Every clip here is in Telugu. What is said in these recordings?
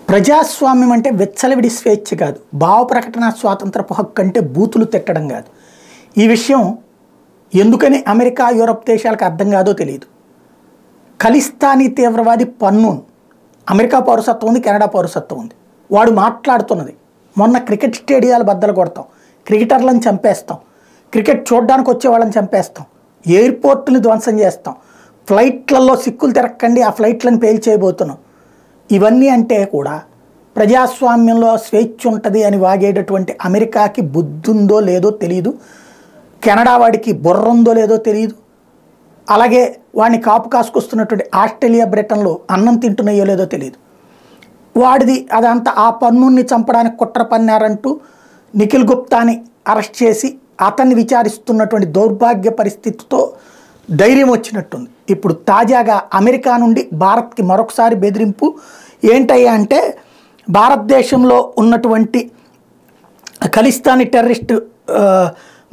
ప్రజాస్వామ్యం అంటే విచ్చలవిడి స్వేచ్ఛ కాదు, భావ ప్రకటన స్వాతంత్రపు హక్కు అంటే బూతులు తిట్టడం కాదు. ఈ విషయం ఎందుకని అమెరికా యూరప్ దేశాలకు అర్థం కాదో తెలియదు. ఖలిస్తానీ తీవ్రవాది పన్నూన్ అమెరికా పౌరసత్వం ఉంది, కెనడా పౌరసత్వం ఉంది. వాడు మాట్లాడుతున్నది మొన్న క్రికెట్ స్టేడియాలు బద్దలు కొడతాం, క్రికెటర్లను చంపేస్తాం, క్రికెట్ చూడడానికి వచ్చే వాళ్ళని చంపేస్తాం, ఎయిర్పోర్ట్ని ధ్వంసం చేస్తాం, ఫ్లైట్లలో సిక్కులు తిరక్కండి, ఆ ఫ్లైట్లను పేల్చేయబోతున్నాం. ఇవన్నీ అంటే కూడా ప్రజాస్వామ్యంలో స్వేచ్ఛ ఉంటుంది అని వాగేటటువంటి అమెరికాకి బుద్ధుందో లేదో తెలియదు, కెనడా వాడికి బుర్ర ఉందో లేదో తెలియదు, అలాగే వాడిని కాపు కాసుకొస్తున్నటువంటి ఆస్ట్రేలియా బ్రిటన్లో అన్నం తింటున్నాయో లేదో తెలియదు. వాడిది అదంతా ఆ పన్నుని చంపడానికి కుట్ర పన్నారంటూ నిఖిల్ గుప్తాని అరెస్ట్ చేసి అతన్ని విచారిస్తున్నటువంటి దౌర్భాగ్య పరిస్థితితో ధైర్యం వచ్చినట్టుంది. ఇప్పుడు తాజాగా అమెరికా నుండి భారత్కి మరొకసారి బెదిరింపు ఏంటయ్యా అంటే, భారతదేశంలో ఉన్నటువంటి Khalistani terrorist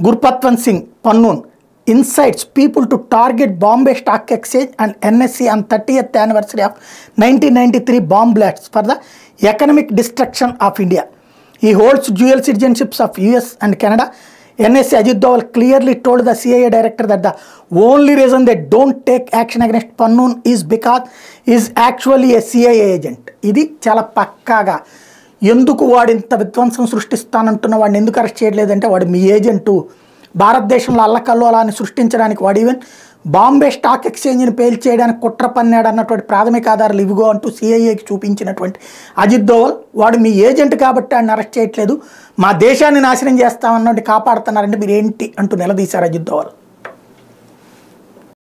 Gurpatwant Singh Pannun incites people to target Bombay stock exchange and NSE on 30th anniversary of 1993 bomb blasts for the economic destruction of India. He holds dual citizenships of US and Canada. NSC Ajit Doval clearly told the CIA director that the only reason they don't take action against Pannoon is because he is actually a CIA agent. ఇది చాలా పక్కాగా ఎందుకు వాడు ఇంత విధ్వంసం సృష్టిస్తానంటున్న వాడిని ఎందుకు అరెస్ట్ చేయలేదంటే, వాడు మీ ఏజెంటు, భారతదేశంలో అల్లకల్లోలాన్ని సృష్టించడానికి వాడు ఈవెన్ బాంబే స్టాక్ ఎక్స్చేంజ్ని పేల్చేయడానికి కుట్ర పన్నాడు అన్నటువంటి ప్రాథమిక ఆధారాలు ఇవిగో అంటూ సిఐఏకి చూపించినటువంటి అజిత్ దోవల్, వాడు మీ ఏజెంట్ కాబట్టి ఆయన అరెస్ట్ చేయట్లేదు, మా దేశాన్ని నాశనం చేస్తామన్నట్టు కాపాడుతున్నారంటే మీరు ఏంటి అంటూ నిలదీశారు అజిత్ దోవల్.